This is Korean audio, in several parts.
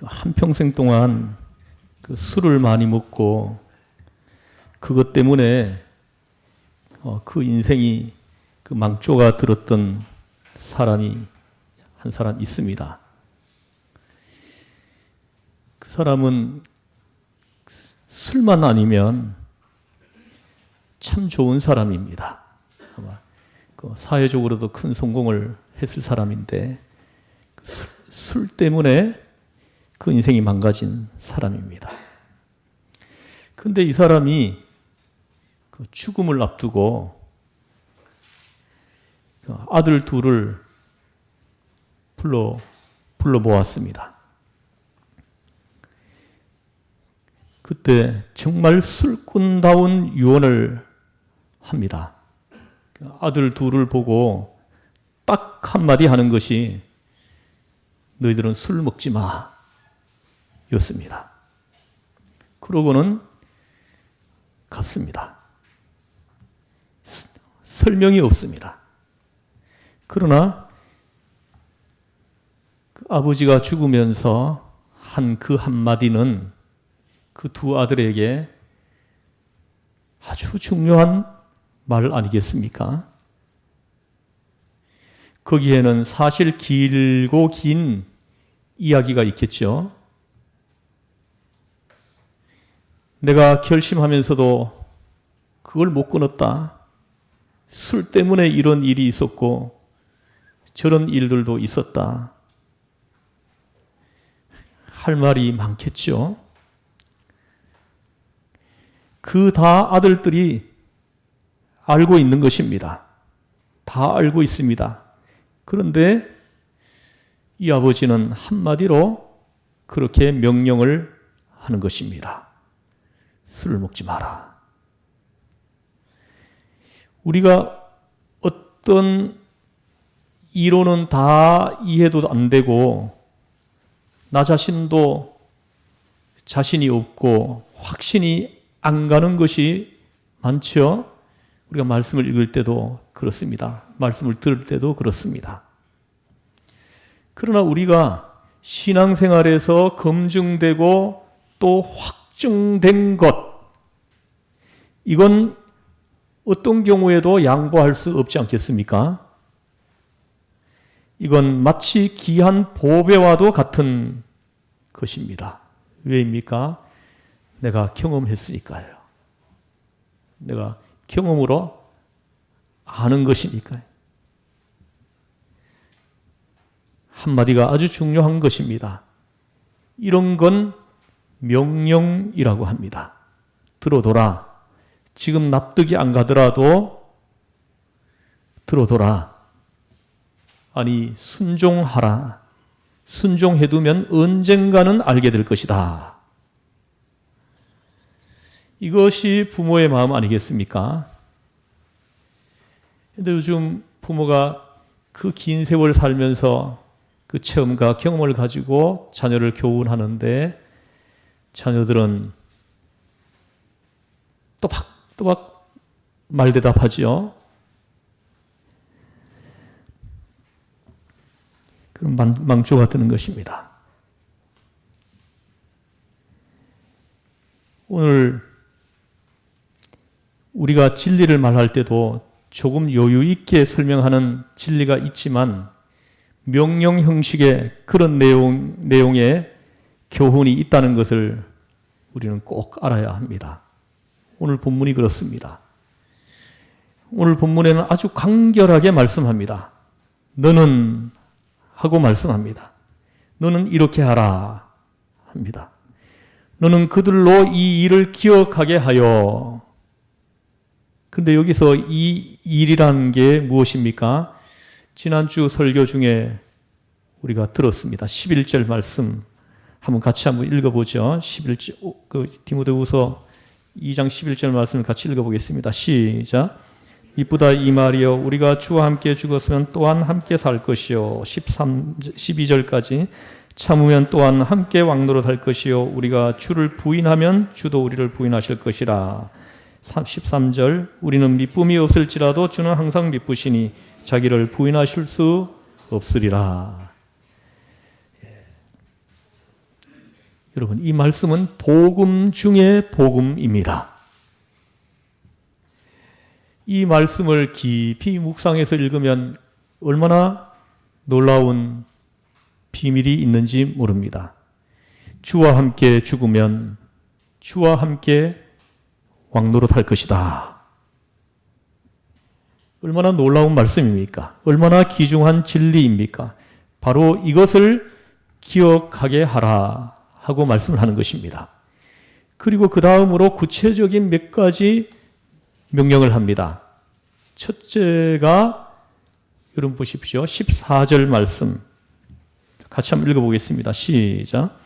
한평생 동안 그 술을 많이 먹고 그것 때문에 그 인생이 그 망조가 들었던 사람이 한 사람 있습니다. 그 사람은 술만 아니면 참 좋은 사람입니다. 아마 그 사회적으로도 큰 성공을 했을 사람인데 술 때문에 그 인생이 망가진 사람입니다. 그런데 이 사람이 그 죽음을 앞두고 그 아들 둘을 불러 모았습니다. 그때 정말 술꾼다운 유언을 합니다. 아들 둘을 보고 딱 한마디 하는 것이 너희들은 술 먹지 마 였습니다. 그러고는 갔습니다. 설명이 없습니다. 그러나 그 아버지가 죽으면서 한 그 한마디는 그 두 아들에게 아주 중요한 말 아니겠습니까? 거기에는 사실 길고 긴 이야기가 있겠죠. 내가 결심하면서도 그걸 못 끊었다. 술 때문에 이런 일이 있었고 저런 일들도 있었다. 할 말이 많겠죠. 그 다 아들들이 알고 있는 것입니다. 다 알고 있습니다. 그런데 이 아버지는 한마디로 그렇게 명령을 하는 것입니다. 술을 먹지 마라. 우리가 어떤 이론은 다 이해도 안 되고 나 자신도 자신이 없고 확신이 안 가는 것이 많죠. 우리가 말씀을 읽을 때도 그렇습니다. 말씀을 들을 때도 그렇습니다. 그러나 우리가 신앙생활에서 검증되고 또 확증된 것, 이건 어떤 경우에도 양보할 수 없지 않겠습니까? 이건 마치 귀한 보배와도 같은 것입니다. 왜입니까? 내가 경험했으니까요. 내가 경험으로 아는 것이니까요. 한마디가 아주 중요한 것입니다. 이런 건 명령이라고 합니다. 들어둬라. 지금 납득이 안 가더라도 들어둬라. 아니, 순종하라. 순종해두면 언젠가는 알게 될 것이다. 이것이 부모의 마음 아니겠습니까? 그런데 요즘 부모가 그 긴 세월 살면서 그 체험과 경험을 가지고 자녀를 교훈하는데 자녀들은 또박또박 말대답하지요. 그럼 망조가 드는 것입니다. 오늘 우리가 진리를 말할 때도 조금 여유 있게 설명하는 진리가 있지만 명령 형식의 그런 내용의 교훈이 있다는 것을 우리는 꼭 알아야 합니다. 오늘 본문이 그렇습니다. 오늘 본문에는 아주 간결하게 말씀합니다. 너는 하고 말씀합니다. 너는 이렇게 하라 합니다. 너는 그들로 이 일을 기억하게 하여. 그런데 여기서 이 일이라는 게 무엇입니까? 지난주 설교 중에 우리가 들었습니다. 11절 말씀 한번 같이 한번 읽어보죠. 11절, 디모데후서 2장 11절 말씀을 같이 읽어보겠습니다. 시작. 이쁘다 이 말이여 우리가 주와 함께 죽었으면 또한 함께 살 것이요. 12절까지 참으면 또한 함께 왕노릇할 것이요 우리가 주를 부인하면 주도 우리를 부인하실 것이라. 13절 우리는 미쁨이 없을지라도 주는 항상 미쁘시니 자기를 부인하실 수 없으리라. 여러분, 이 말씀은 복음 중에 복음입니다. 이 말씀을 깊이 묵상해서 읽으면 얼마나 놀라운 비밀이 있는지 모릅니다. 주와 함께 죽으면 주와 함께 왕노릇할 것이다. 얼마나 놀라운 말씀입니까? 얼마나 귀중한 진리입니까? 바로 이것을 기억하게 하라 하고 말씀을 하는 것입니다. 그리고 그 다음으로 구체적인 몇 가지 명령을 합니다. 첫째가 여러분 보십시오. 14절 말씀 같이 한번 읽어보겠습니다. 시작.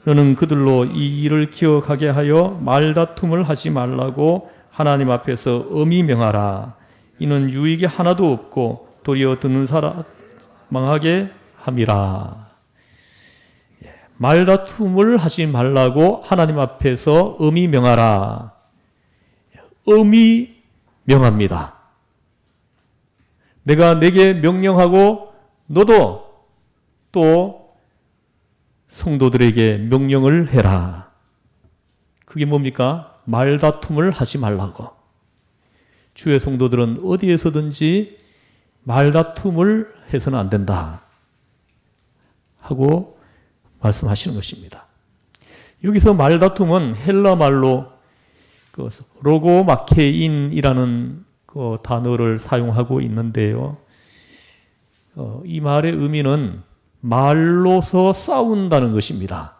너는 그들로 이 일을 기억하게 하여 말다툼을 하지 말라고 하나님 앞에서 엄히 명하라. 이는 유익이 하나도 없고 도리어 듣는 사람 망하게 함이라. 말다툼을 하지 말라고 하나님 앞에서 엄히 명하라. 엄히 명합니다. 내가 내게 명령하고 너도 또 성도들에게 명령을 해라. 그게 뭡니까? 말다툼을 하지 말라고. 주의 성도들은 어디에서든지 말다툼을 해서는 안 된다 하고 말씀하시는 것입니다. 여기서 말다툼은 헬라 말로 로고마케인이라는 그 단어를 사용하고 있는데요. 이 말의 의미는 말로서 싸운다는 것입니다.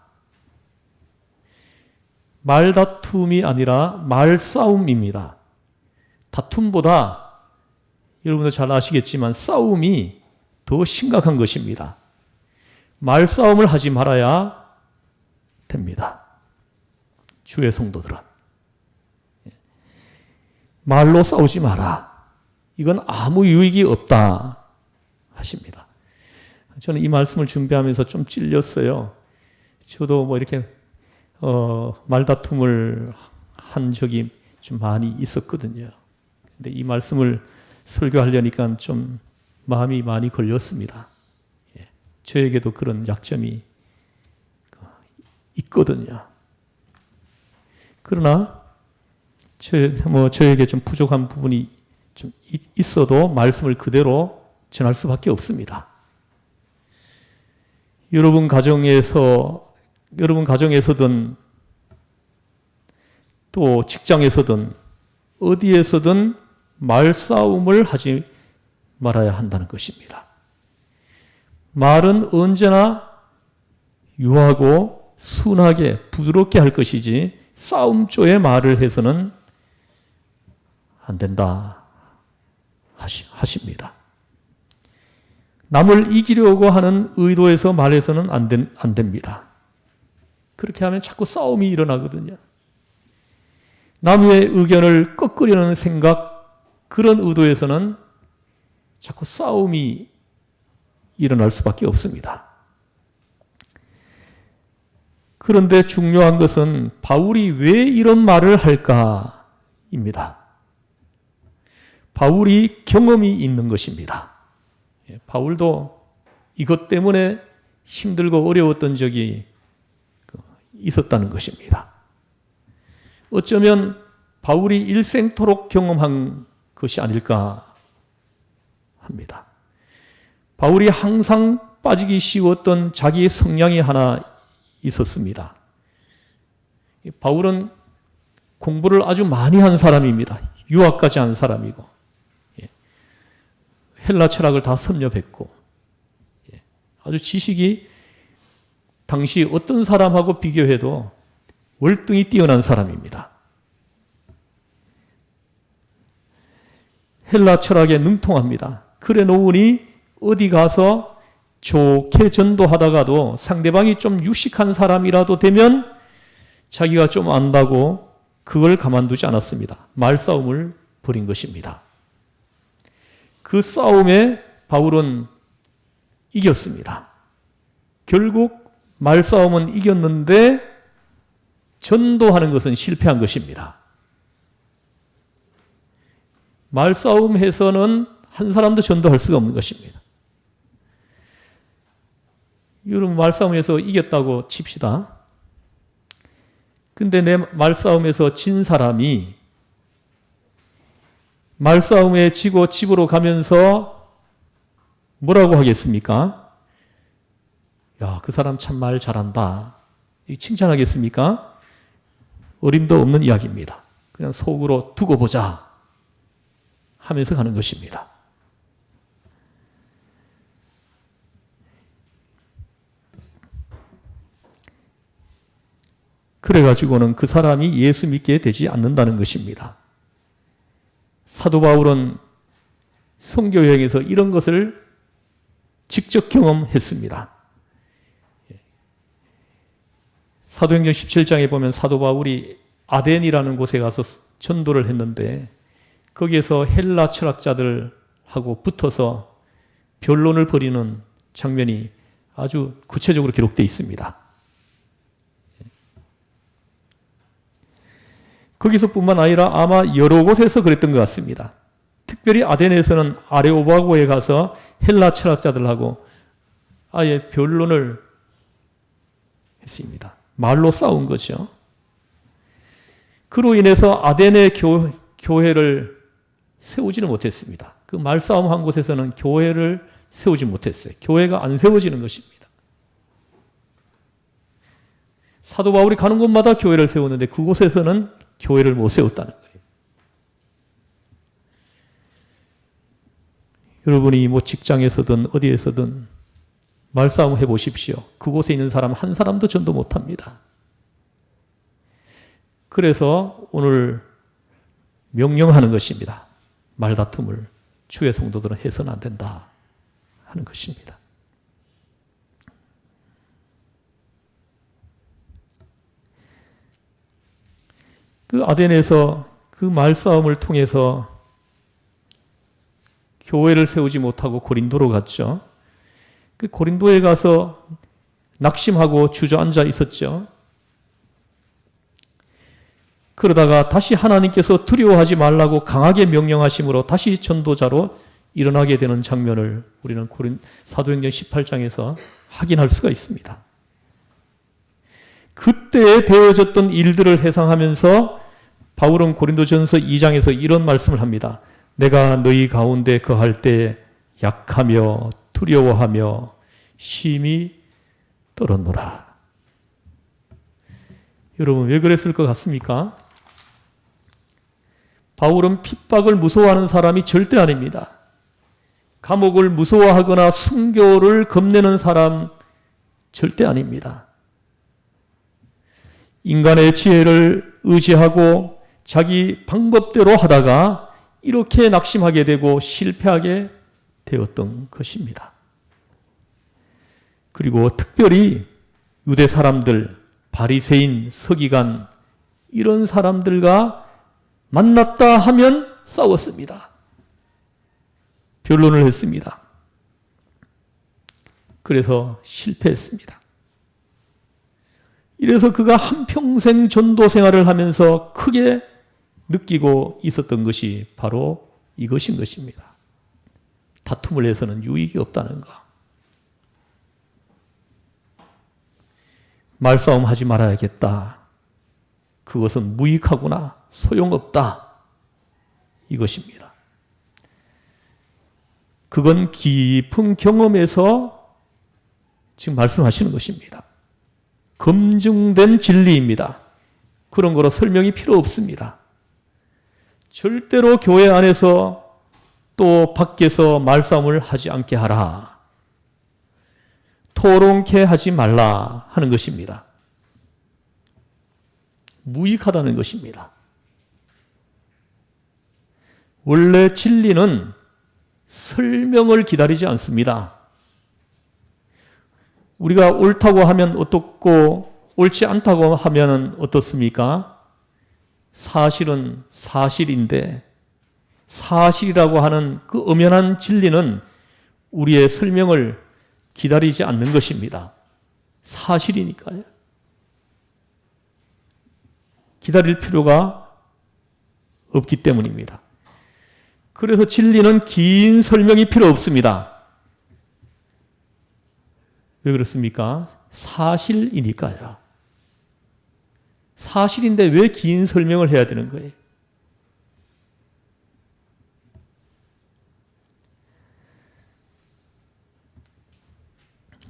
말다툼이 아니라 말싸움입니다. 다툼보다 여러분도 잘 아시겠지만 싸움이 더 심각한 것입니다. 말싸움을 하지 말아야 됩니다. 주의 성도들은. 말로 싸우지 마라. 이건 아무 유익이 없다 하십니다. 저는 이 말씀을 준비하면서 좀 찔렸어요. 저도 뭐 이렇게 말다툼을 한 적이 좀 많이 있었거든요. 근데 이 말씀을 설교하려니까 좀 마음이 많이 걸렸습니다. 저에게도 그런 약점이 있거든요. 그러나 저에게 좀 부족한 부분이 좀 있어도 말씀을 그대로 전할 수밖에 없습니다. 여러분 가정에서든 또 직장에서든 어디에서든 말싸움을 하지 말아야 한다는 것입니다. 말은 언제나 유하고 순하게 부드럽게 할 것이지 싸움조의 말을 해서는 안 된다 하십니다. 남을 이기려고 하는 의도에서 말해서는 안 됩니다. 그렇게 하면 자꾸 싸움이 일어나거든요. 남의 의견을 꺾으려는 생각, 그런 의도에서는 자꾸 싸움이 일어날 수밖에 없습니다. 그런데 중요한 것은 바울이 왜 이런 말을 할까입니다. 바울이 경험이 있는 것입니다. 바울도 이것 때문에 힘들고 어려웠던 적이 있었다는 것입니다. 어쩌면 바울이 일생토록 경험한 것이 아닐까 합니다. 바울이 항상 빠지기 쉬웠던 자기의 성향이 하나 있었습니다. 바울은 공부를 아주 많이 한 사람입니다. 유학까지 한 사람이고 헬라 철학을 다 섭렵했고 아주 지식이 당시 어떤 사람하고 비교해도 월등히 뛰어난 사람입니다. 헬라 철학에 능통합니다. 그래 놓으니 어디 가서 좋게 전도하다가도 상대방이 좀 유식한 사람이라도 되면 자기가 좀 안다고 그걸 가만두지 않았습니다. 말싸움을 벌인 것입니다. 그 싸움에 바울은 이겼습니다. 결국 말싸움은 이겼는데 전도하는 것은 실패한 것입니다. 말싸움해서는 한 사람도 전도할 수가 없는 것입니다. 여러분 말싸움에서 이겼다고 칩시다. 근데 내 말싸움에서 진 사람이 말싸움에 지고 집으로 가면서 뭐라고 하겠습니까? 야, 그 사람 참 말 잘한다. 칭찬하겠습니까? 어림도 없는 이야기입니다. 그냥 속으로 두고 보자 하면서 가는 것입니다. 그래가지고는 그 사람이 예수 믿게 되지 않는다는 것입니다. 사도 바울은 선교 여행에서 이런 것을 직접 경험했습니다. 사도행전 17장에 보면 사도 바울이 아덴이라는 곳에 가서 전도를 했는데 거기에서 헬라 철학자들하고 붙어서 변론을 벌이는 장면이 아주 구체적으로 기록되어 있습니다. 거기서뿐만 아니라 아마 여러 곳에서 그랬던 것 같습니다. 특별히 아덴에서는 아레오바고에 가서 헬라 철학자들하고 아예 변론을 했습니다. 말로 싸운 거죠. 그로 인해서 아덴의 교회를 세우지는 못했습니다. 그 말싸움한 곳에서는 교회를 세우지 못했어요. 교회가 안 세워지는 것입니다. 사도 바울이 가는 곳마다 교회를 세웠는데 그곳에서는 교회를 못 세웠다는 거예요. 여러분이 뭐 직장에서든 어디에서든 말싸움 해보십시오. 그곳에 있는 사람 한 사람도 전도 못합니다. 그래서 오늘 명령하는 것입니다. 말다툼을 주의 성도들은 해서는 안 된다 하는 것입니다. 그 아덴에서 그 말싸움을 통해서 교회를 세우지 못하고 고린도로 갔죠. 그 고린도에 가서 낙심하고 주저앉아 있었죠. 그러다가 다시 하나님께서 두려워하지 말라고 강하게 명령하심으로 다시 전도자로 일어나게 되는 장면을 우리는 사도행전 18장에서 확인할 수가 있습니다. 그때에 되어졌던 일들을 회상하면서 바울은 고린도전서 2장에서 이런 말씀을 합니다. 내가 너희 가운데 거할 때 약하며 두려워하며 심히 떨었노라. 여러분 왜 그랬을 것 같습니까? 바울은 핍박을 무서워하는 사람이 절대 아닙니다. 감옥을 무서워하거나 순교를 겁내는 사람 절대 아닙니다. 인간의 지혜를 의지하고 자기 방법대로 하다가 이렇게 낙심하게 되고 실패하게 되었던 것입니다. 그리고 특별히 유대 사람들, 바리새인, 서기관 이런 사람들과 만났다 하면 싸웠습니다. 변론을 했습니다. 그래서 실패했습니다. 이래서 그가 한평생 전도 생활을 하면서 크게 느끼고 있었던 것이 바로 이것인 것입니다. 다툼을 해서는 유익이 없다는 것. 말싸움 하지 말아야겠다. 그것은 무익하구나. 소용없다. 이것입니다. 그건 깊은 경험에서 지금 말씀하시는 것입니다. 검증된 진리입니다. 그런 거로 설명이 필요 없습니다. 절대로 교회 안에서 또 밖에서 말싸움을 하지 않게 하라. 토론케 하지 말라 하는 것입니다. 무익하다는 것입니다. 원래 진리는 설명을 기다리지 않습니다. 우리가 옳다고 하면 어떻고 옳지 않다고 하면 어떻습니까? 사실은 사실인데 사실이라고 하는 그 엄연한 진리는 우리의 설명을 기다리지 않는 것입니다. 사실이니까요. 기다릴 필요가 없기 때문입니다. 그래서 진리는 긴 설명이 필요 없습니다. 왜 그렇습니까? 사실이니까요. 사실인데 왜 긴 설명을 해야 되는 거예요?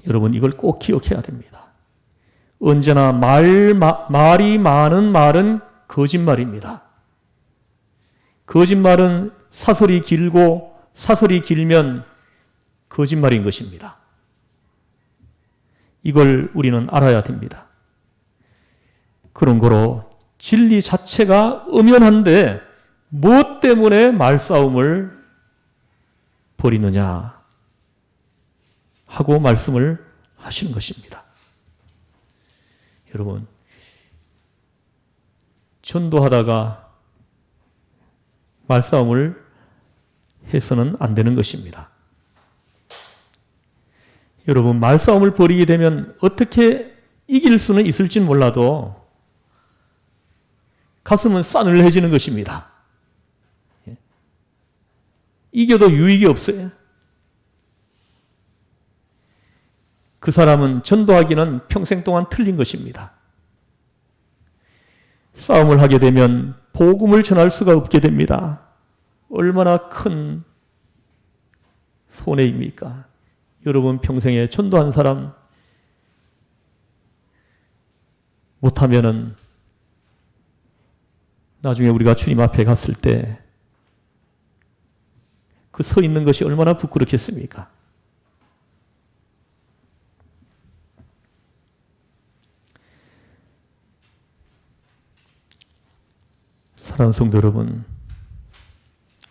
여러분, 이걸 꼭 기억해야 됩니다. 언제나 말이 많은 말은 거짓말입니다. 거짓말은 사설이 길고 사설이 길면 거짓말인 것입니다. 이걸 우리는 알아야 됩니다. 그런 거로 진리 자체가 엄연한데 무엇 때문에 말싸움을 벌이느냐 하고 말씀을 하시는 것입니다. 여러분, 전도하다가 말싸움을 해서는 안 되는 것입니다. 여러분, 말싸움을 벌이게 되면 어떻게 이길 수는 있을진 몰라도 가슴은 싸늘해지는 것입니다. 이겨도 유익이 없어요. 그 사람은 전도하기는 평생 동안 틀린 것입니다. 싸움을 하게 되면 복음을 전할 수가 없게 됩니다. 얼마나 큰 손해입니까? 여러분 평생에 전도한 사람 못하면은 나중에 우리가 주님 앞에 갔을 때 그 서 있는 것이 얼마나 부끄럽겠습니까? 사랑하는 성도 여러분,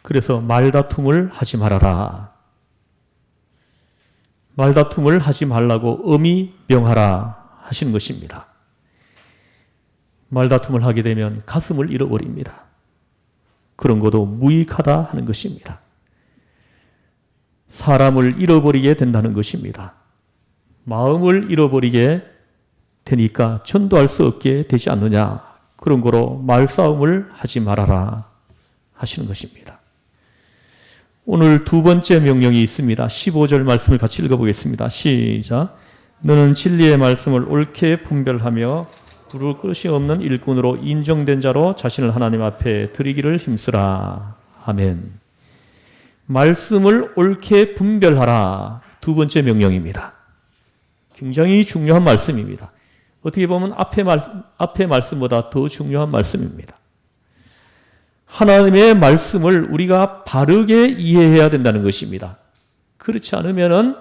그래서 말다툼을 하지 말아라. 말다툼을 하지 말라고 엄히 명하라 하시는 것입니다. 말다툼을 하게 되면 가슴을 잃어버립니다. 그런 것도 무익하다 하는 것입니다. 사람을 잃어버리게 된다는 것입니다. 마음을 잃어버리게 되니까 전도할 수 없게 되지 않느냐. 그런 거로 말싸움을 하지 말아라 하시는 것입니다. 오늘 두 번째 명령이 있습니다. 15절 말씀을 같이 읽어보겠습니다. 시작. 너는 진리의 말씀을 옳게 분별하며 부를 것이 없는 일꾼으로 인정된 자로 자신을 하나님 앞에 드리기를 힘쓰라. 아멘. 말씀을 옳게 분별하라. 두 번째 명령입니다. 굉장히 중요한 말씀입니다. 어떻게 보면 앞의 말씀보다 더 중요한 말씀입니다. 하나님의 말씀을 우리가 바르게 이해해야 된다는 것입니다. 그렇지 않으면은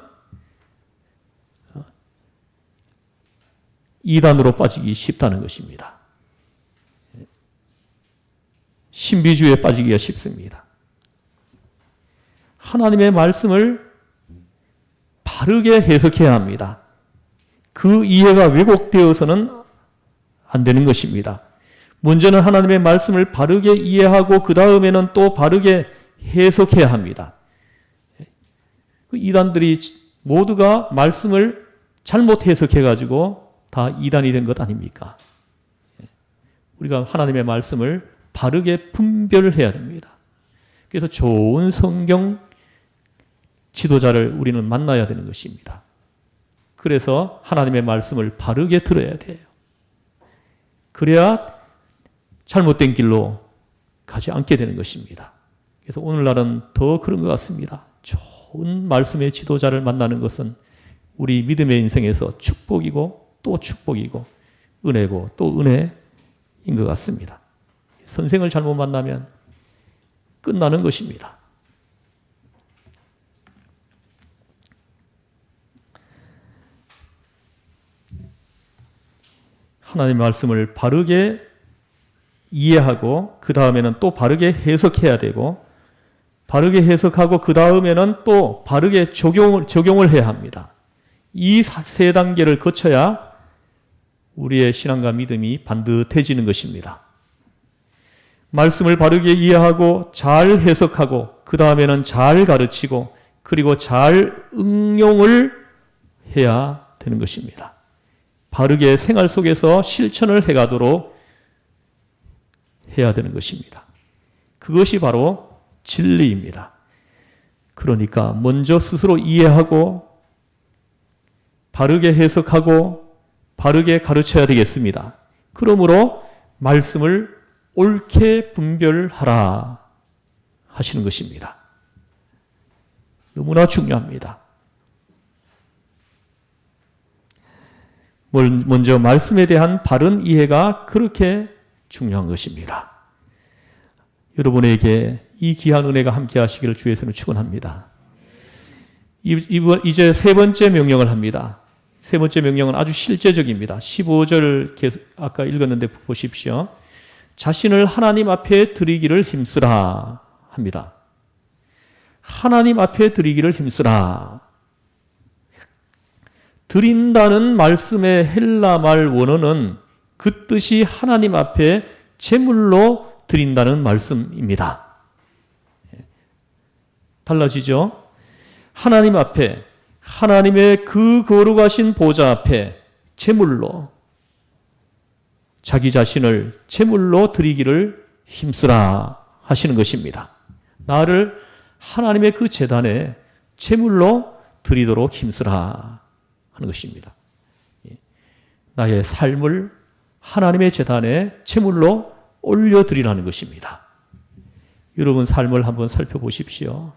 이단으로 빠지기 쉽다는 것입니다. 신비주의에 빠지기가 쉽습니다. 하나님의 말씀을 바르게 해석해야 합니다. 그 이해가 왜곡되어서는 안 되는 것입니다. 먼저는 하나님의 말씀을 바르게 이해하고 그 다음에는 또 바르게 해석해야 합니다. 이단들이 모두가 말씀을 잘못 해석해가지고 다 이단이 된 것 아닙니까? 우리가 하나님의 말씀을 바르게 분별해야 됩니다. 그래서 좋은 성경 지도자를 우리는 만나야 되는 것입니다. 그래서 하나님의 말씀을 바르게 들어야 돼요. 그래야 잘못된 길로 가지 않게 되는 것입니다. 그래서 오늘날은 더 그런 것 같습니다. 좋은 말씀의 지도자를 만나는 것은 우리 믿음의 인생에서 축복이고 또 축복이고 은혜고 또 은혜인 것 같습니다. 선생을 잘못 만나면 끝나는 것입니다. 하나님의 말씀을 바르게 이해하고 그 다음에는 또 바르게 해석해야 되고 바르게 해석하고 그 다음에는 또 바르게 적용을 해야 합니다. 이 세 단계를 거쳐야 우리의 신앙과 믿음이 반듯해지는 것입니다. 말씀을 바르게 이해하고 잘 해석하고 그 다음에는 잘 가르치고 그리고 잘 응용을 해야 되는 것입니다. 바르게 생활 속에서 실천을 해가도록 해야 되는 것입니다. 그것이 바로 진리입니다. 그러니까 먼저 스스로 이해하고 바르게 해석하고 바르게 가르쳐야 되겠습니다. 그러므로 말씀을 옳게 분별하라 하시는 것입니다. 너무나 중요합니다. 먼저 말씀에 대한 바른 이해가 그렇게 중요한 것입니다. 여러분에게 이 귀한 은혜가 함께 하시기를 주에서는 축원합니다. 이제 세 번째 명령을 합니다. 세 번째 명령은 아주 실제적입니다. 15절 계속 아까 읽었는데 보십시오. 자신을 하나님 앞에 드리기를 힘쓰라 합니다. 하나님 앞에 드리기를 힘쓰라. 드린다는 말씀의 헬라말 원어는 그 뜻이 하나님 앞에 제물로 드린다는 말씀입니다. 달라지죠? 하나님 앞에, 하나님의 그 거룩하신 보좌 앞에 제물로, 자기 자신을 제물로 드리기를 힘쓰라 하시는 것입니다. 나를 하나님의 그 제단에 제물로 드리도록 힘쓰라 하는 것입니다. 나의 삶을 하나님의 제단에 제물로 올려드리라는 것입니다. 여러분 삶을 한번 살펴보십시오.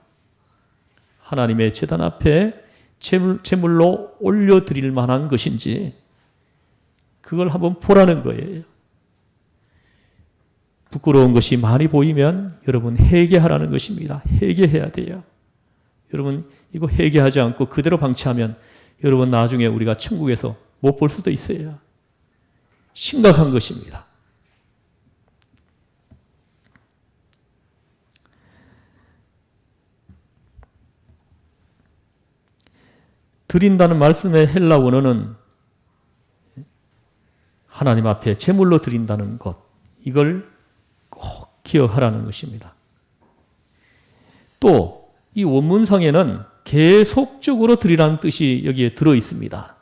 하나님의 제단 앞에 제물로 올려드릴 만한 것인지 그걸 한번 보라는 거예요. 부끄러운 것이 많이 보이면 여러분 회개하라는 것입니다. 회개해야 돼요. 여러분 이거 회개하지 않고 그대로 방치하면 여러분 나중에 우리가 천국에서 못 볼 수도 있어요. 심각한 것입니다. 드린다는 말씀의 헬라 원어는 하나님 앞에 제물로 드린다는 것, 이걸 꼭 기억하라는 것입니다. 또 이 원문상에는 계속적으로 드리라는 뜻이 여기에 들어 있습니다.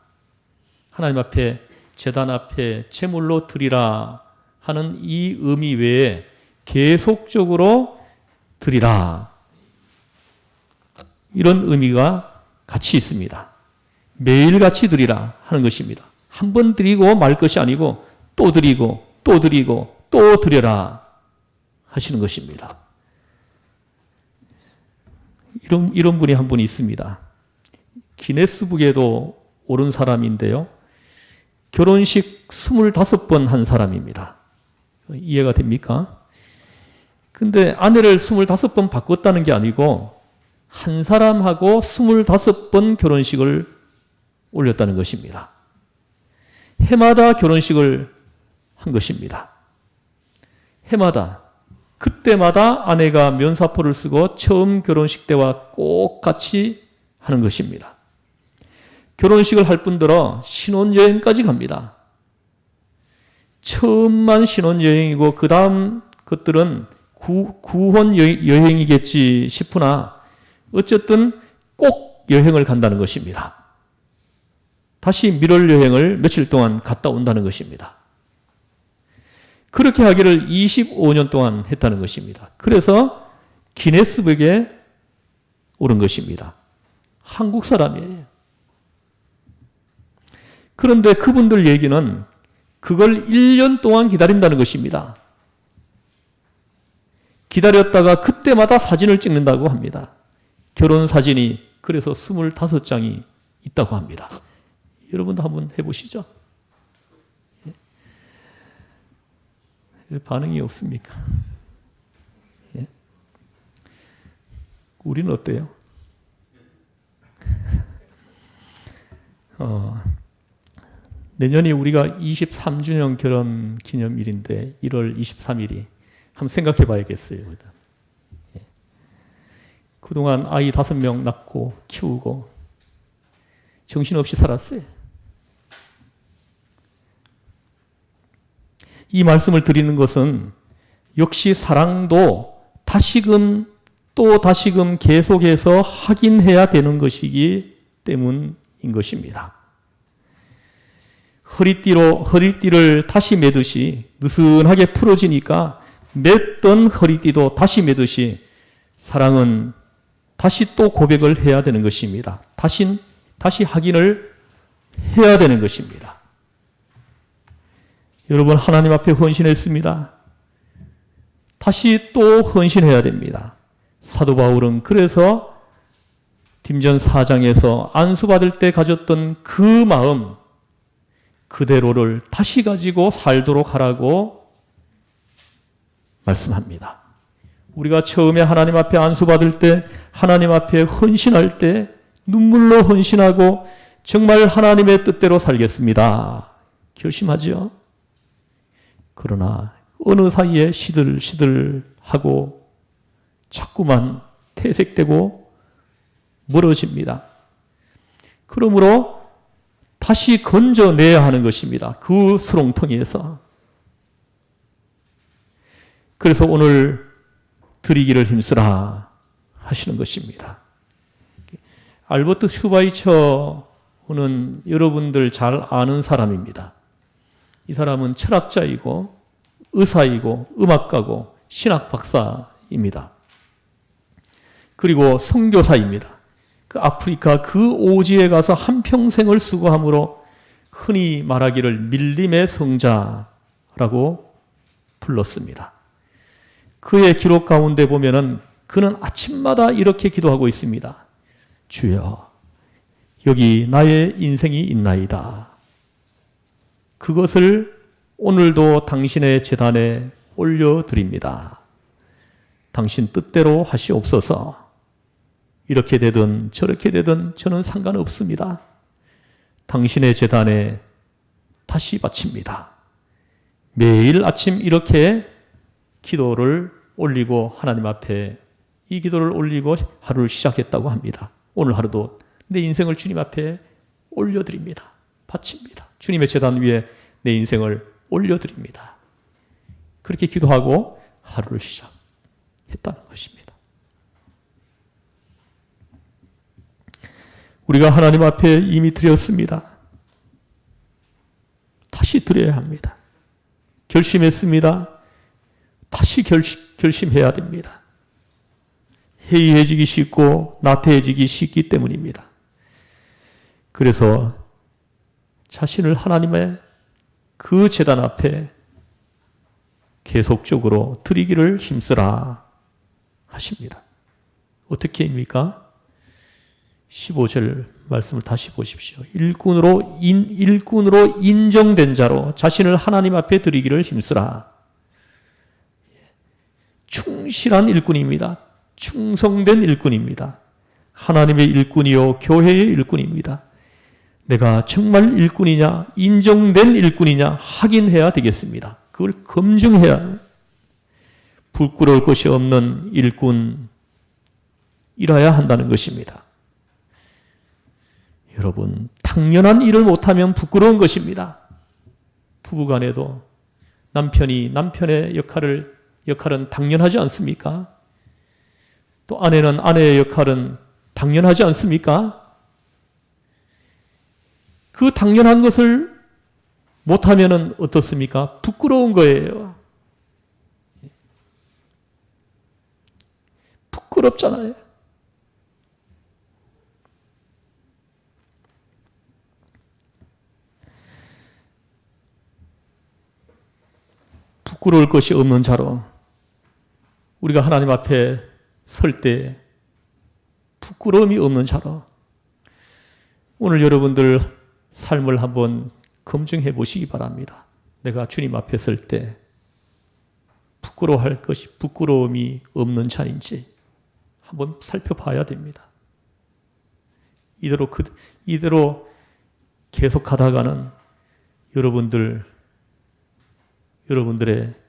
하나님 앞에 제단 앞에 제물로 드리라 하는 이 의미 외에 계속적으로 드리라 이런 의미가 같이 있습니다. 매일같이 드리라 하는 것입니다. 한 번 드리고 말 것이 아니고 또 드리고 또 드리고 또 드려라 하시는 것입니다. 이런 분이 한 분 있습니다. 기네스북에도 오른 사람인데요. 결혼식 25번 한 사람입니다. 이해가 됩니까? 근데 아내를 25번 바꿨다는 게 아니고 한 사람하고 25번 결혼식을 올렸다는 것입니다. 해마다 결혼식을 한 것입니다. 해마다. 그때마다 아내가 면사포를 쓰고 처음 결혼식 때와 꼭 같이 하는 것입니다. 결혼식을 할 뿐더러 신혼여행까지 갑니다. 처음만 신혼여행이고 그 다음 것들은 구혼 여행이겠지 싶으나 어쨌든 꼭 여행을 간다는 것입니다. 다시 밀월 여행을 며칠 동안 갔다 온다는 것입니다. 그렇게 하기를 25년 동안 했다는 것입니다. 그래서 기네스북에 오른 것입니다. 한국 사람이에요. 그런데 그분들 얘기는 그걸 1년 동안 기다린다는 것입니다. 기다렸다가 그때마다 사진을 찍는다고 합니다. 결혼 사진이 그래서 25장이 있다고 합니다. 여러분도 한번 해보시죠. 반응이 없습니까? 예? 우리는 어때요? 내년이 우리가 23주년 결혼 기념일인데 1월 23일이 한번 생각해 봐야겠어요. 예. 그동안 아이 5명 낳고 키우고 정신없이 살았어요. 이 말씀을 드리는 것은 역시 사랑도 다시금 또 다시금 계속해서 확인해야 되는 것이기 때문인 것입니다. 허리띠를 다시 매듯이 느슨하게 풀어지니까 맸던 허리띠도 다시 매듯이 사랑은 다시 또 고백을 해야 되는 것입니다. 다시 확인을 해야 되는 것입니다. 여러분, 하나님 앞에 헌신했습니다. 다시 또 헌신해야 됩니다. 사도 바울은 그래서 딤전 4장에서 안수받을 때 가졌던 그 마음 그대로를 다시 가지고 살도록 하라고 말씀합니다. 우리가 처음에 하나님 앞에 안수받을 때, 하나님 앞에 헌신할 때 눈물로 헌신하고 정말 하나님의 뜻대로 살겠습니다. 결심하죠. 그러나 어느 사이에 시들시들하고 자꾸만 퇴색되고 멀어집니다. 그러므로 다시 건져내야 하는 것입니다. 그 수렁텅이에서. 그래서 오늘 드리기를 힘쓰라 하시는 것입니다. 알버트 슈바이처는 여러분들 잘 아는 사람입니다. 이 사람은 철학자이고 의사이고 음악가고 신학 박사입니다. 그리고 선교사입니다. 그 아프리카 그 오지에 가서 한평생을 수고함으로 흔히 말하기를 밀림의 성자라고 불렀습니다. 그의 기록 가운데 보면은 그는 아침마다 이렇게 기도하고 있습니다. 주여, 여기 나의 인생이 있나이다. 그것을 오늘도 당신의 제단에 올려드립니다. 당신 뜻대로 하시옵소서. 이렇게 되든 저렇게 되든 저는 상관없습니다. 당신의 제단에 다시 바칩니다. 매일 아침 이렇게 기도를 올리고 하나님 앞에 이 기도를 올리고 하루를 시작했다고 합니다. 오늘 하루도 내 인생을 주님 앞에 올려드립니다. 바칩니다. 주님의 제단 위에 내 인생을 올려드립니다. 그렇게 기도하고 하루를 시작했다는 것입니다. 우리가 하나님 앞에 이미 드렸습니다. 다시 드려야 합니다. 결심했습니다. 다시 결심해야 됩니다. 해이해지기 쉽고 나태해지기 쉽기 때문입니다. 그래서 자신을 하나님의 그 제단 앞에 계속적으로 드리기를 힘쓰라 하십니다. 어떻게 합니까? 15절 말씀을 다시 보십시오. 일꾼으로 인정된 자로 자신을 하나님 앞에 드리기를 힘쓰라. 충실한 일꾼입니다. 충성된 일꾼입니다. 하나님의 일꾼이요 교회의 일꾼입니다. 내가 정말 일꾼이냐 인정된 일꾼이냐 확인해야 되겠습니다. 그걸 검증해야 부끄러울 것이 없는 일꾼이라야 한다는 것입니다. 여러분, 당연한 일을 못하면 부끄러운 것입니다. 부부간에도 남편이 남편의 역할은 당연하지 않습니까? 또 아내는 아내의 역할은 당연하지 않습니까? 그 당연한 것을 못하면 어떻습니까? 부끄러운 거예요. 부끄럽잖아요. 부끄러울 것이 없는 자로 우리가 하나님 앞에 설 때 부끄러움이 없는 자로 오늘 여러분들 삶을 한번 검증해 보시기 바랍니다. 내가 주님 앞에 설 때 부끄러워할 것이 부끄러움이 없는 자인지 한번 살펴봐야 됩니다. 이대로 계속 가다가는 여러분들의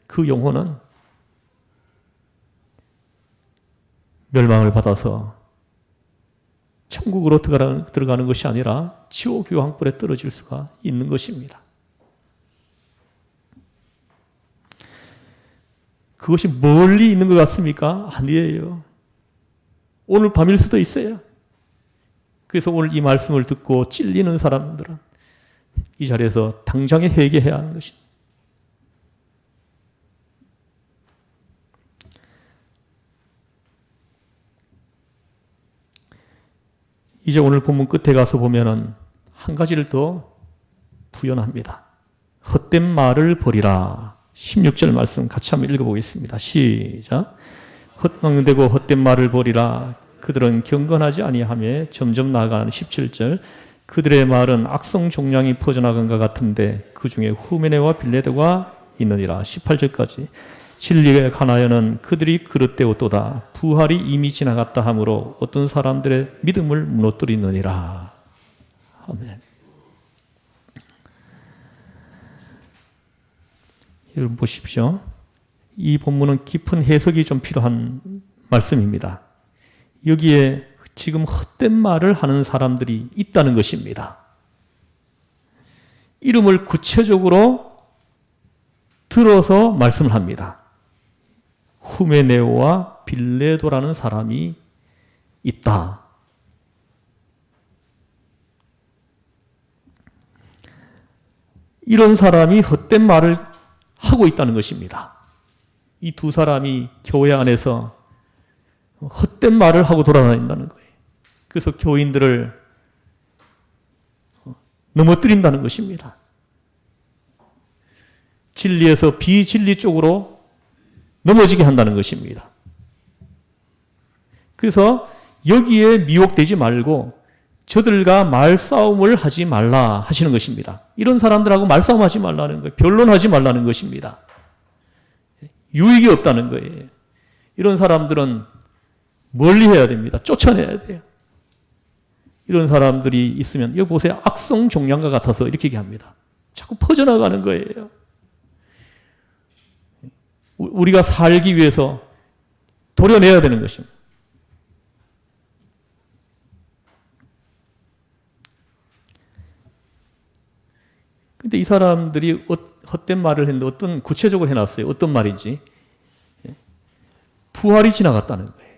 그 영혼은 멸망을 받아서 천국으로 들어가는 것이 아니라 지옥 유황불에 떨어질 수가 있는 것입니다. 그것이 멀리 있는 것 같습니까? 아니에요. 오늘 밤일 수도 있어요. 그래서 오늘 이 말씀을 듣고 찔리는 사람들은 이 자리에서 당장에 회개해야 하는 것입니다. 이제 오늘 본문 끝에 가서 보면은 한 가지를 더 부연합니다. 헛된 말을 버리라. 16절 말씀 같이 한번 읽어보겠습니다. 시작. 헛망대고 헛된 말을 버리라. 그들은 경건하지 아니하며 점점 나아가는 17절. 그들의 말은 악성 종량이 퍼져나간 것 같은데 그 중에 후메네와 빌레도가 있느니라. 18절까지. 진리에 관하여는 그들이 그릇되었도다. 부활이 이미 지나갔다 하므로 어떤 사람들의 믿음을 무너뜨리느니라. 아멘. 여러분 보십시오. 이 본문은 깊은 해석이 좀 필요한 말씀입니다. 여기에 지금 헛된 말을 하는 사람들이 있다는 것입니다. 이름을 구체적으로 들어서 말씀을 합니다. 후메네오와 빌레도라는 사람이 있다. 이런 사람이 헛된 말을 하고 있다는 것입니다. 이 두 사람이 교회 안에서 헛된 말을 하고 돌아다닌다는 거예요. 그래서 교인들을 넘어뜨린다는 것입니다. 진리에서 비진리 쪽으로 넘어지게 한다는 것입니다. 그래서 여기에 미혹되지 말고 저들과 말싸움을 하지 말라 하시는 것입니다. 이런 사람들하고 말싸움하지 말라는 거예요. 변론하지 말라는 것입니다. 유익이 없다는 거예요. 이런 사람들은 멀리 해야 됩니다. 쫓아내야 돼요. 이런 사람들이 있으면 여기 보세요. 악성 종량과 같아서 이렇게 얘기합니다. 자꾸 퍼져나가는 거예요. 우리가 살기 위해서 도려내야 되는 것입니다. 근데 이 사람들이 헛된 말을 했는데 어떤 구체적으로 해놨어요. 어떤 말인지. 부활이 지나갔다는 거예요.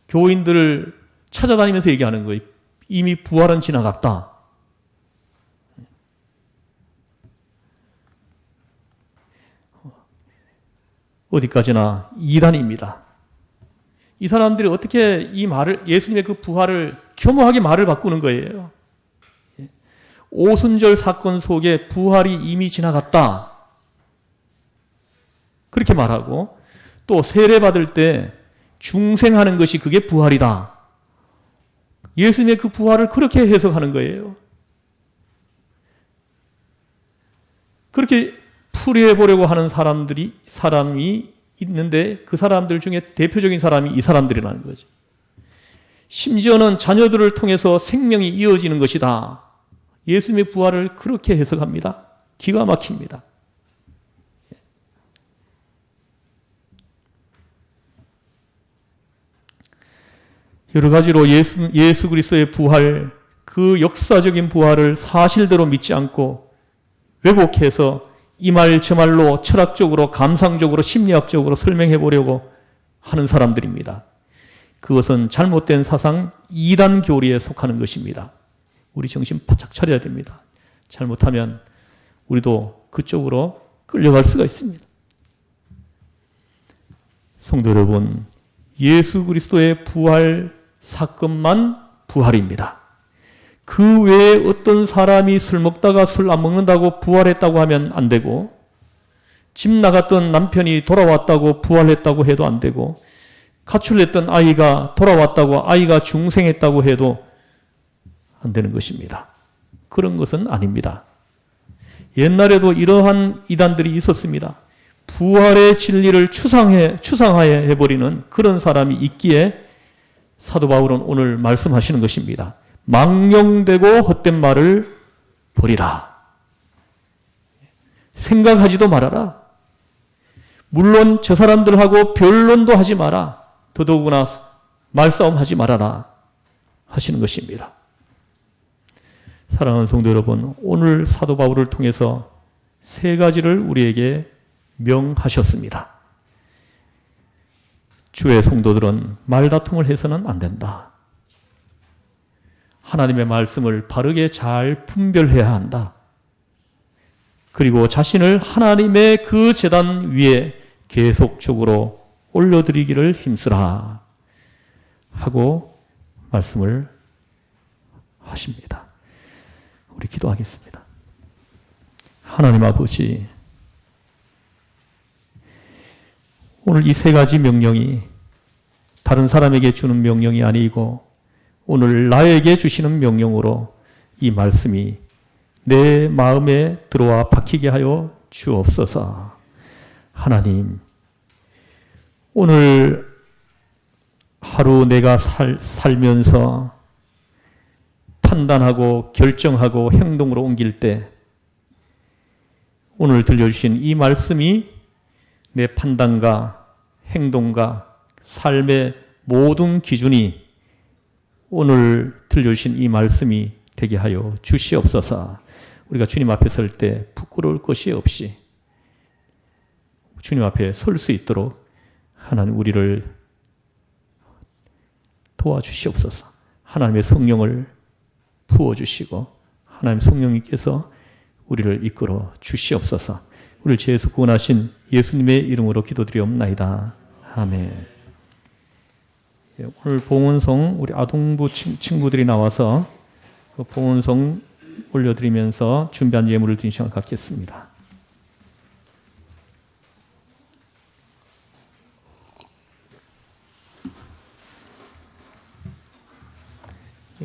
교인들을 찾아다니면서 얘기하는 거예요. 이미 부활은 지나갔다. 어디까지나 이단입니다. 이 사람들이 어떻게 이 말을, 예수님의 그 부활을 겸허하게 말을 바꾸는 거예요. 오순절 사건 속에 부활이 이미 지나갔다. 그렇게 말하고 또 세례받을 때 중생하는 것이 그게 부활이다. 예수님의 그 부활을 그렇게 해석하는 거예요. 그렇게 풀이해 보려고 하는 사람이 있는데 그 사람들 중에 대표적인 사람이 이 사람들이라는 거죠. 심지어는 자녀들을 통해서 생명이 이어지는 것이다. 예수님의 부활을 그렇게 해석합니다. 기가 막힙니다. 여러 가지로 예수 그리스도의 부활, 그 역사적인 부활을 사실대로 믿지 않고 왜곡해서 이 말 저 말로 철학적으로 감상적으로 심리학적으로 설명해 보려고 하는 사람들입니다. 그것은 잘못된 사상 이단 교리에 속하는 것입니다. 우리 정신 바짝 차려야 됩니다. 잘못하면 우리도 그쪽으로 끌려갈 수가 있습니다. 성도 여러분, 예수 그리스도의 부활 사건만 부활입니다. 그 외에 어떤 사람이 술 먹다가 술 안 먹는다고 부활했다고 하면 안 되고, 집 나갔던 남편이 돌아왔다고 부활했다고 해도 안 되고, 가출했던 아이가 돌아왔다고 아이가 중생했다고 해도 안 되는 것입니다. 그런 것은 아닙니다. 옛날에도 이러한 이단들이 있었습니다. 부활의 진리를 추상화해 해버리는 그런 사람이 있기에 사도 바울은 오늘 말씀하시는 것입니다. 망령되고 헛된 말을 버리라. 생각하지도 말아라. 물론 저 사람들하고 변론도 하지 마라. 더더구나 말싸움하지 말아라 하시는 것입니다. 사랑하는 성도 여러분, 오늘 사도 바울을 통해서 세 가지를 우리에게 명하셨습니다. 주의 성도들은 말다툼을 해서는 안 된다. 하나님의 말씀을 바르게 잘 분별해야 한다. 그리고 자신을 하나님의 그 제단 위에 계속적으로 올려드리기를 힘쓰라 하고 말씀을 하십니다. 우리 기도하겠습니다. 하나님 아버지, 오늘 이 세 가지 명령이 다른 사람에게 주는 명령이 아니고 오늘 나에게 주시는 명령으로 이 말씀이 내 마음에 들어와 박히게 하여 주옵소서. 하나님, 오늘 하루 내가 살면서 판단하고 결정하고 행동으로 옮길 때 오늘 들려주신 이 말씀이 내 판단과 행동과 삶의 모든 기준이 오늘 들려주신 이 말씀이 되게 하여 주시옵소서. 우리가 주님 앞에 설 때 부끄러울 것이 없이 주님 앞에 설 수 있도록 하나님 우리를 도와주시옵소서. 하나님의 성령을 부어주시고 하나님 성령님께서 우리를 이끌어 주시옵소서. 우리를 죄에서 구원하신 예수님의 이름으로 기도드리옵나이다. 아멘. 오늘 봉헌송 우리 아동부 친구들이 나와서 그 봉헌송 올려드리면서 준비한 예물을 드리는 시간을 갖겠습니다.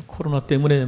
코로나 때문에